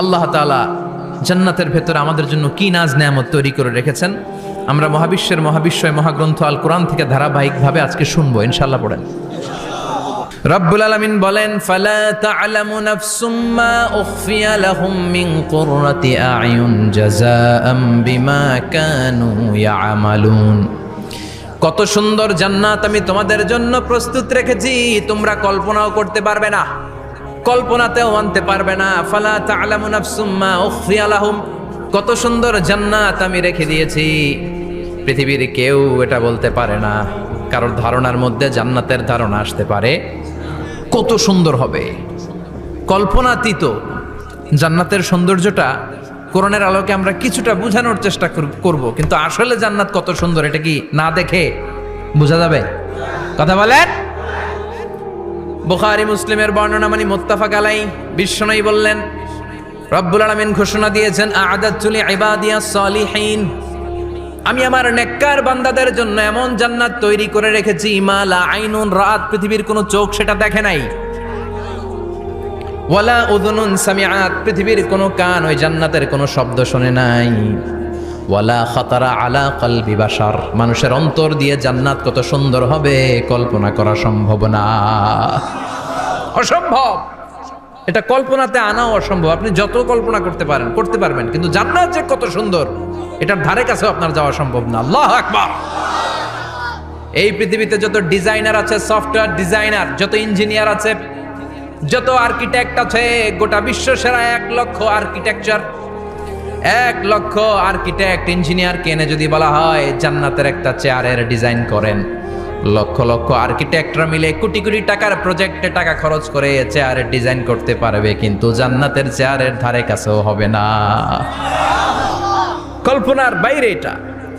আল্লাহ তাআলা জান্নাতের ভেতরে আমাদের জন্য কি নাজ নেয়ামত তৈরি করে রেখেছেন আমরা মহাবিশ্বের মহাবিশ্বয় মহাগ্রন্থ আল কোরআন থেকে ধারাবাহিকভাবে আজকে শুনবো ইনশাআল্লাহ। পড়েন। রব্বুল আলামিন বলেন, ফালা তা'লামু নাফসুম মা উখফিয়া লাহুম মিন কুররাতি আ'য়ুন জাযাআম বিমা কানু ইয়া'মালুন। কত সুন্দর জান্নাত আমি তোমাদের জন্য প্রস্তুত রেখেছি, তোমরা কল্পনাও করতে পারবে না, কল্পনাতেও আনতে পারবে না। ফালা তা'লামু নাফসুম মা উখফিয়া লাহুম, কত সুন্দর জান্নাত আমি রেখে দিয়েছি, পৃথিবীর কেউ এটা বলতে পারে না। কারোর ধারণার মধ্যে জান্নাতের ধারণা আসতে পারে কত সুন্দর হবে, কল্পনাতীত জান্নাতের সৌন্দর্যটা কোরআনের আলোকে আমরা কিছুটা বোঝানোর চেষ্টা করব, কিন্তু আসলে জান্নাত কত সুন্দর এটা কি না দেখে বোঝা যাবে? কথা বলেন। বুখারী মুসলিমের বর্ণনা মানে মুত্তাফাক আলাই। বিশ্বনবী বললেন, রব্বুল আলামিন ঘোষণা দিয়েছেন, আ'আদাতু লিইবাদিয়াস সালিহিন, আমি আমার নেককার বান্দাদের জন্য এমন জান্নাত তৈরি করে রেখেছি, মা লা আইনুন রাত, পৃথিবীর কোনো চোখ সেটা দেখে নাই, ওয়ালা উযুনুন সামিআত, পৃথিবীর কোনো কান ওই জান্নাতের কোনো শব্দ শুনে নাই, ওয়ালা খাতারা আলা কলবি বাশার, মানুষের অন্তর দিয়ে জান্নাত কত সুন্দর হবে কল্পনা করা সম্ভব না, অসম্ভব। এটা কল্পনাতে আনাও অসম্ভব। আপনি যত কল্পনা করতে পারবেন, কিন্তু জান্নাত যে কত সুন্দর এটার ধারে কাছেও আপনার যাওয়া সম্ভব না। আল্লাহু আকবার। এই পৃথিবীতে যত ডিজাইনার আছে, সফটওয়্যার ডিজাইনার, যত ইঞ্জিনিয়ার আছে, যত আর্কিটেক্ট আছে, গোটা বিশ্ব সেরা 1 লক্ষ আর্কিটেকচার, 1 লক্ষ আর্কিটেক্ট ইঞ্জিনিয়ারকে এনে যদি বলা হয় জান্নাতের একটা চেয়ারের ডিজাইন করেন, লক্ষ লক্ষ আর্কিটেক্টরা মিলে কোটি কোটি টাকার প্রজেক্টে টাকা খরচ করে চেয়ারের ডিজাইন করতে পারবে, কিন্তু জান্নাতের চেয়ারের ধারে কাছেও হবে না। কল্পনার বাইরে, এটা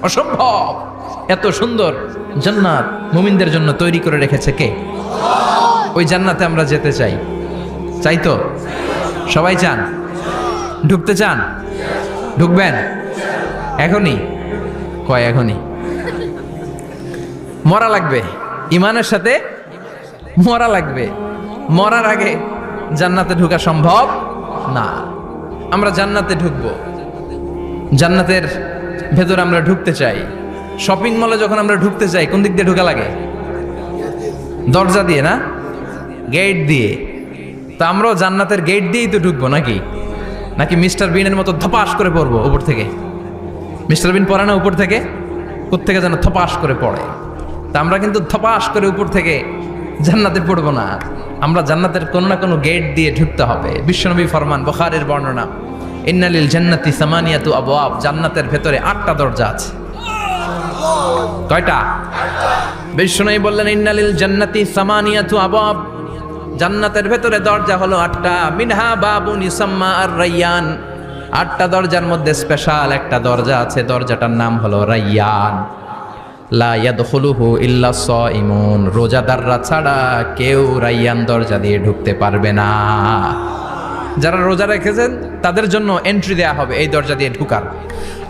অসম্ভব। এত সুন্দর জান্নাত মুমিনদের জন্য তৈরি করে রেখেছে কে? ওই জান্নাতে আমরা যেতে চাই, চাই তো? সবাই চান? ঢুকতে চান? ঢুকবেন এখনই? কয় এখনই? মরা লাগবে, ইমানের সাথে মরা লাগবে। মরার আগে জান্নাতে ঢোকা সম্ভব না। আমরা জান্নাতে ঢুকবো, জান্নাতের ভেতর আমরা ঢুকতে চাই। শপিং মলে যখন আমরা ঢুকতে চাই, কোন দিক দিয়ে ঢোকা লাগে? দরজা দিয়ে না, গেট দিয়ে। তো আমরাও জান্নাতের গেট দিয়েই তো ঢুকবো নাকি? নাকি মিস্টার বিনের মতো ধপাস করে পড়বো উপর থেকে? মিস্টার বিন পড়ে না উপর থেকে? কোত্থেকে যেন থপাস করে পড়ে। তা আমরা কিন্তু থপাস করে উপর থেকে জান্নাতে পড়বো না, আমরা জান্নাতের কোনো না কোনো গেট দিয়ে ঢুকতে হবে। বিশ্বনবী ফরমান, বুখারীর বর্ণনা, ইন্নালিল জান্নাতি সামানিয়াতু আবওয়াব, জান্নাতের ভেতরে 8টা দরজা আছে। কয়টা? বিশ্বনবী বললেন, ইন্নালিল জান্নাতি সামানিয়াতু আবওয়াব, জান্নাতের ভেতরে দরজা হলো 8টা। মিনহা বাবুন ইউসাম্মা আর-রায়্যান, 8টা দরজার মধ্যে স্পেশাল একটা দরজা আছে, দরজাটার নাম হলো রায়্যান। লা ইয়াদখুলুহু ইল্লা সাইমুন, রোজাদাররা ছাড়া কেউ রায়্যান দরজা দিয়ে ঢুকতে পারবে না। যারা রোজা রেখেছেন তাদের জন্য এন্ট্রি দেয়া হবে এই দরজা দিয়ে ঢুকার।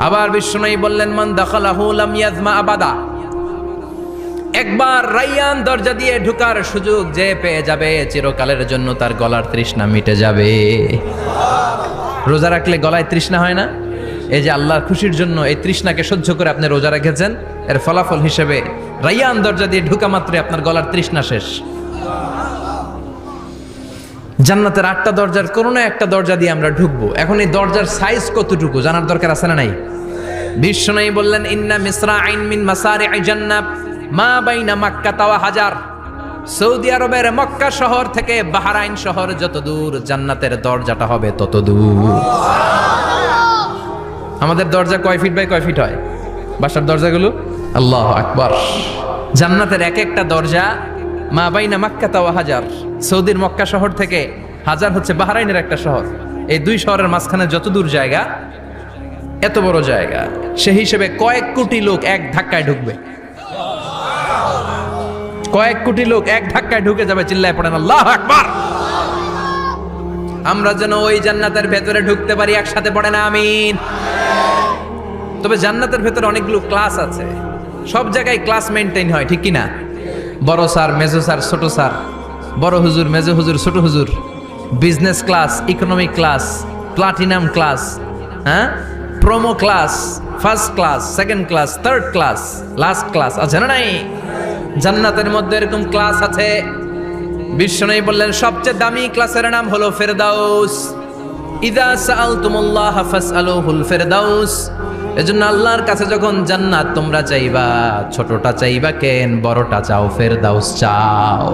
আবার বিশ্বনবী বললেন, মান দাখালাহু লাম ইয়াজমা আবাদা, একবার রায়্যান দরজা দিয়ে ঢুকার সুযোগ যে পেয়ে যাবে, চিরকালের জন্য তার গলার তৃষ্ণা মিটে যাবে। রোজা রাখলে গলায় তৃষ্ণা হয় না? এই যে আল্লাহর খুশির জন্য এই তৃষ্ণাকে সহ্য করে আপনি রোজা রেখেছেন, এর ফলাফল হিসেবে রায়্যান দরজা দিয়ে ঢুকা মাত্রই আপনার গলার তৃষ্ণা শেষ। জান্নাতের 8টা দরজার কোনো না একটা দরজা দিয়ে আমরা ঢুকবো। এখন এই দরজার সাইজ কতটুকু জানার দরকার আছে না নাই? বিশ্বনবী বললেন, ইন্না মিসরাইন মিন মাসারি'i জান্নাহ মা বাইনা মাক্কা ওয়া হাজার, সৌদি আরবের মক্কা শহর থেকে বাহরাইন শহর যত দূর, জান্নাতের দরজাটা হবে তত দূর। আমাদের দরজা কয় ফিট বাই কয় ফিট হয় বাসার দরজাগুলো? আল্লাহু আকবার। জান্নাতের এক একটা দরজা মা বাইনা মাক্কা ওয়া হাজার, সৌদির মক্কা শহর থেকে হাজার হচ্ছে বাহরাইনের একটা শহর, এই 2 শহরের মাঝখানে যত দূর জায়গা, এত বড় জায়গা, সেই হিসেবে কয়েক কোটি লোক এক ধাক্কায় ঢুকবে। কয়েক কোটি লোক এক ধাক্কায় ঢুকে যাবে। চিল্লায় পড়েন আল্লাহু আকবার। আমরা যেন ওই জান্নাতের ভেতরে ঢুকতে পারি, একসাথে পড়েন আমিন। তবে জান্নাতের ভেতরে অনেকগুলো ক্লাস আছে, সব জায়গায় ক্লাস মেনটেন হয়, ঠিক কিনা? বড় স্যার, মেজো স্যার, ছোট স্যার, বড় হুজুর, মেজো হুজুর, ছোট হুজুর, business class, economic class, platinum class, হ্যাঁ, promo class, first class, second class, third class, last class আছে না নাই? জান্নাতের মধ্যে এরকম ক্লাস আছে। বিশ্বনবী বললেন সবচেয়ে দামি ক্লাসের নাম হলো ফেরদাউস। ইযা সাআলতুমুল্লাহ ফাসআলুহুল ফেরদাউস। এজন্য আল্লাহর কাছে যখন জান্নাত তোমরা চাইবা, ছোটটা চাইবা কেন, বড়টা চাও, ফেরদাউস চাও।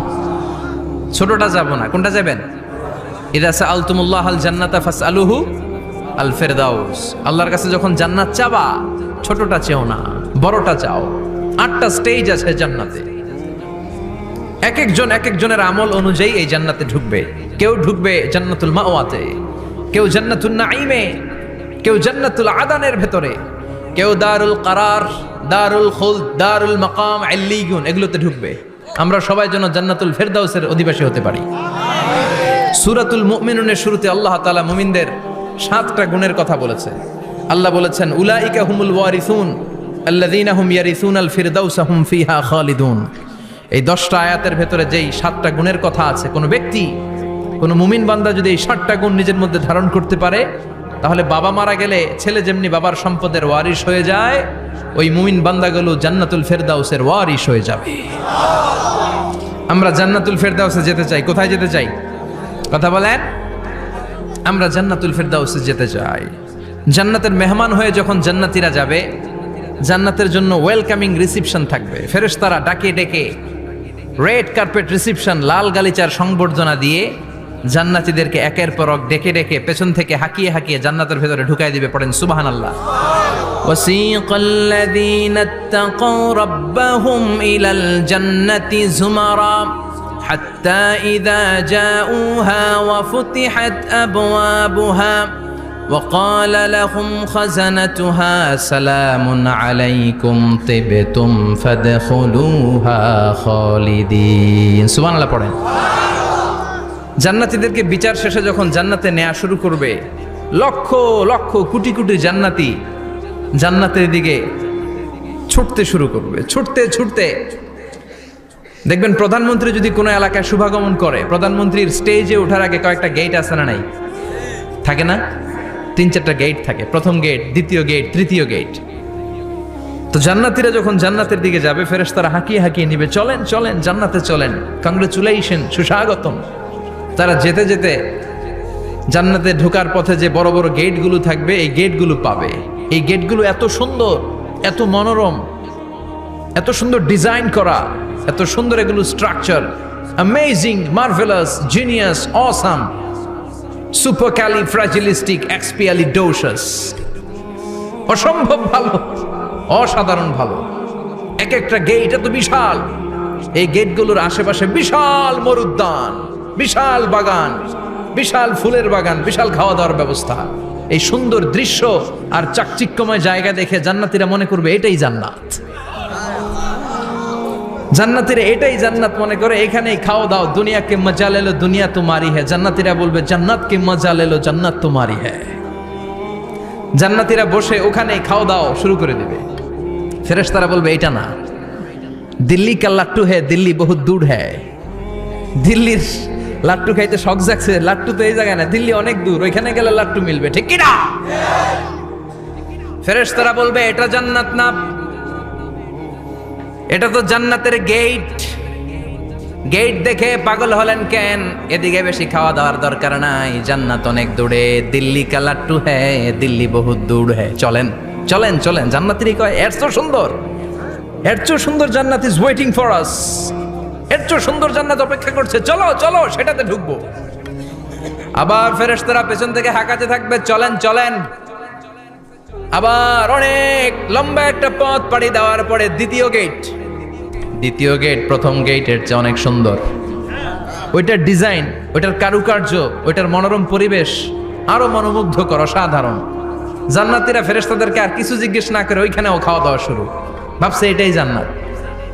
ছোটটা যাবো না, কোনটা যাবেন? ইযা সাআলতুমুল্লাহ আল জান্নাতা ফাসআলুহু আল ফেরদাউস। আল্লাহর কাছে যখন জান্নাত চাবা, ছোটটা চেও না, বড়টা চাও। 8টা স্টেজ আছে জান্নাতে। এক একজনের আমল অনুযায়ী এই জান্নাতে ঢুকবে। কেউ ঢুকবে জান্নাতুল মাওয়াতে, কেউ জান্নাতুল নাঈমে, কেউ জান্নাতুল আদানের ভেতরে, কেউ দারুল কারার, দারুল খুলদ, দারুল মাকাম, আল্লিগুন, এগুলোতে ঢুকবে। আমরা সবাই যেন জান্নাতুল ফেরদাউসের অধিবাসী হতে পারি। সূরাতুল মুমিনুনের শুরুতে আল্লাহ তাআলা মুমিনদের 7টা গুণের কথা বলেছে। আল্লাহ বলেছেন উলাইকা হুমুল ওয়ারিসুন আল্লাযীনা হুম ইয়ারিসুনাল ফিরদাউসা হুম ফিহা খালিদুন। এই 10টা আয়াতের ভেতরে যেই 7টা গুণের কথা আছে, কোনো ব্যক্তি, কোনো মুমিন বান্দা যদি এই 7টা গুণ নিজের মধ্যে ধারণ করতে পারে, তাহলে বাবা মারা গেলে ছেলে যেমনি বাবার সম্পদের ওয়ারিশ হয়ে যায়, ওই মুমিন বান্দাগুলো জান্নাতুল ফেরদাউসের ওয়ারিশ হয়ে যাবে। আমরা জান্নাতুল ফেরদাউসে যেতে চাই। কোথায় যেতে চাই? কথা বলেন। আমরা জান্নাতুল ফেরদাউসে যেতে চাই। জান্নাতের মেহমান হয়ে যখন জান্নাতীরা যাবে, জান্নাতের জন্য ওয়েলকামিং রিসিপশন থাকবে। ফেরেশতারা ডাকে ডেকে রেড কার্পেট রিসিপশন, লাল গালিচার সংবর্ধনা দিয়ে জান্নাতীদেরকে একের পর এক ডেকে ডেকে পেছন থেকে হাঁকিয়ে হাঁকিয়ে জান্নাতের ভেতরে ঢুকাই দিবে। পড়েন সুবহানাল্লাহ। ওয়াসিকাল্লাযীনা ইত্তাকাউ রাব্বাহুম ইলাল জান্নাতি যুমারা হাত্তা ইযা জাউহা ওয়া ফুতিহাত আবওয়াবুহা وقال لهم خزنتها سلام عليكم طبتم فادخلوها خالدين। সুবহানাল্লাহ পড়েন। জান্নাতীদেরকে বিচার শেষে যখন জান্নাতে নেওয়া শুরু করবে, লক্ষ লক্ষ কোটি কোটি জান্নাতি জান্নাতের দিকে ছুটতে শুরু করবে। ছুটতে ছুটতে দেখবেন প্রধানমন্ত্রী যদি কোনো এলাকায় শুভাগমন করে, প্রধানমন্ত্রীর স্টেজে ওঠার আগে কয়েকটা গেট আছে না নাই? থাকে না? 3-4টা গেট থাকে। প্রথম গেট, দ্বিতীয় গেট, তৃতীয় গেট। তো জান্নাতীরা যখন জান্নাতের দিকে যাবে, ফেরেশতারা হাঁকিয়ে হাঁকিয়ে নিবে, চলেন চলেন জান্নাতে চলেন, কংগ্রেচুলেশন, সুস্বাগতম। তারা যেতে যেতে জান্নাতে ঢোকার পথে যে বড় বড় গেটগুলো থাকবে, এই গেটগুলো পাবে। এই গেটগুলো এত সুন্দর, এত মনোরম, এত সুন্দর ডিজাইন করা, এত সুন্দর এগুলো structure, amazing, marvellous, genius, awesome, supercalifragilisticexpialidocious, অসম্ভব ভালো, অসাধারণ ভালো। এক একটা গেট এত বিশাল। এই গেটগুলোর আশেপাশে বিশাল মরুদ্যান, বিশাল বাগান, বিশাল ফুলের বাগান, বিশাল খাওয়া দাওয়ার ব্যবস্থা। এই সুন্দর দৃশ্য আর চাকচিক্যময় জায়গা দেখে জান্নাতীরা মনে করবে এটাই জান্নাত। জান্নাতীরা এটাই জান্নাত মনে করে, এখানেই খাও দাও, দুনিয়া কে মজা লে লো, দুনিয়া তোমারি হ্যায়। জান্নাতীরা বলবে জান্নাত কে মজা লে লো, জান্নাত তোমারি হ্যায়। জান্নাতীরা বসে ওখানেই খাও দাও শুরু করে দিবে। ফেরেশতারা বলবে এটা না, দিল্লি কা লাট্টু হ্যায়, দিল্লি বহুত দূর হ্যায়। দিল্লির লাট্টু খাইতে শখ জাগছে, লাট্টু তো এই জায়গায় না, দিল্লি অনেক দূর, ওইখানে গেলে লাট্টু মিলবে, ঠিক কি না? ফেরেশতারা বলবে এটা জান্নাত না, এটা তো জান্নাতের গেট। গেট দেখে পাগল হলেন কেন? এদিকে বেশি খাওয়া দাওয়ার দরকার নাই, জান্নাত অনেক দূরে। দিল্লি কা লাট্টু হ্যায়, দিল্লি বহুত দূর হ্যায়। চলেন চলেন চলেন। জান্নাতেরই কয় এর চেয়ে সুন্দর, এর চেয়ে সুন্দর জান্নাত ইজ ওয়েটিং ফর আস। এর চেয়ে সুন্দর জান্নাত অপেক্ষা করছে, চলো চলো সেটাতে ঢুকবো। আবার ফেরেশতারা পেছন থেকে হাঁকাতে থাকবে, চলেন চলেন। আবার অনেক লম্বা একটা পথ পাড়ি দেওয়ার পরে দ্বিতীয় গেট। দ্বিতীয় গেট প্রথম গেটের চেয়ে অনেক সুন্দর। ওইটার ডিজাইন, ওইটার কারুকার্য, ওইটার মনোরম পরিবেশ আরো মনোমুগ্ধকর, অসাধারণ। জান্নাতীরা ফেরেশতাদেরকে আর কিছু জিজ্ঞেস না করে ওইখানেও খাওয়া দাওয়া শুরু। ভাবছে এটাই জান্নাত,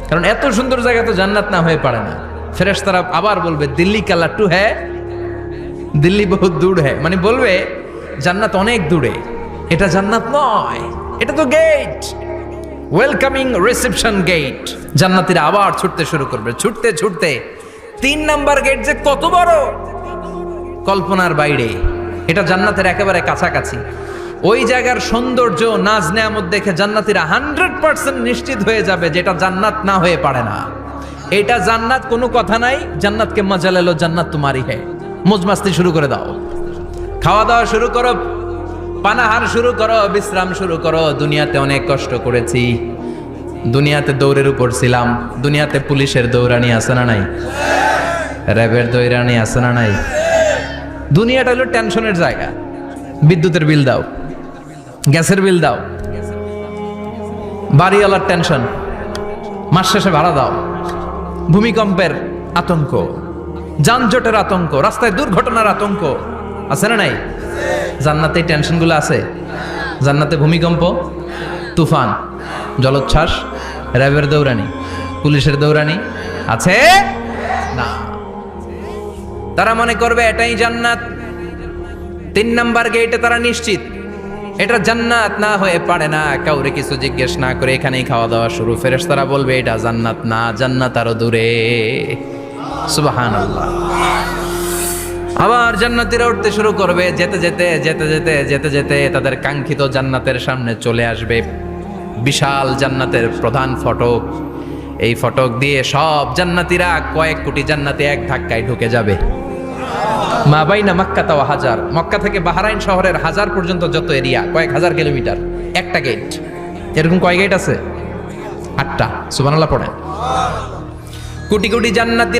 কারণ এত সুন্দর জায়গা তো জান্নাত না হয়ে পারে না। ফেরেশতারা আবার বলবে দিল্লি কা লাট্টু হ্যায়, দিল্লি বহুত দূর হ্যায়, মানে বলবে জান্নাত অনেক দূরে, এটা জান্নাত নয়, এটা তো গেট, ওয়েলকামিং রিসেপশন গেট। জান্নাতীরা আবার ছুটতে শুরু করবে। ছুটতে ছুটতে 3 নাম্বার গেট যে কত বড়, কল্পনার বাইরে। এটা জান্নাতের একেবারে কাছাকাছি। ওই জায়গার সৌন্দর্য নাজ নেয়ামত দেখে জান্নাতীরা 100% নিশ্চিত হয়ে যাবে যেটা জান্নাত না হয়ে পারে না। এটা জান্নাত, কোনো কথা নাই। জান্নাতকে মজা লেলো, জান্নাত তোমারই হ্যায়। মौज মাস্তি শুরু করে দাও, খাওয়া দাওয়া শুরু করো, পানাহার শুরু করো, বিশ্রাম শুরু করো। দুনিয়াতে অনেক কষ্ট করেছি, দুনিয়াতে দৌড়ের উপর ছিলাম, দুনিয়াতে পুলিশের দৌড়ানি আছে না নাই, র্যাবের দৌড়ানি আছে না নাই। দুনিয়াটা হলো টেনশনের জায়গা। বিদ্যুতের বিল দাও, গ্যাসের বিল দাও, বাড়িওয়ালার টেনশন, মাস শেষে ভাড়া দাও, ভূমিকম্পের আতঙ্ক, যানজটের আতঙ্ক, রাস্তায় দুর্ঘটনার আতঙ্ক আছে না নাই। জান্নাতে এই টেনশনগুলো আছে? জান্নাতে ভূমিকম্প, তুফান, জলোচ্ছ্বাস, র্যাবের দৌড়ানি, পুলিশের দৌড়ানি আছে না। তারা মনে করবে এটাই জান্নাত। 3 নাম্বার গেটে তারা নিশ্চিত এটা জান্নাত না হয়ে পারে না। কাউরে কিছু জিজ্ঞেস না করে এখানেই খাওয়া দাওয়া শুরু। ফেরেশতারা বলবে এটা জান্নাত না, জান্নাত আরো দূরে। সুবহানাল্লাহ। আবার জান্নাতীরা উঠতে শুরু করবে। যেতে যেতে যেতে যেতে যেতে যেতে তাদের কাঙ্ক্ষিত জান্নাতের সামনে চলে আসবে। বিশাল জান্নাতের প্রধান ফটক। এই ফটক দিয়ে সব জান্নাতীরা, কয়েক কোটি জান্নাতি এক ধাক্কায় ঢুকে যাবে। মা বাইনা মক্কা ওয়া হাজার, মক্কা থেকে বাহরাইন শহরের হাজার পর্যন্ত যত এরিয়া, কয়েক হাজার কিলোমিটার, একটা গেট। এরকম কয় গেট আছে? 8টা। সুবহানাল্লাহ পড়েন। কোটি কোটি জান্নাতি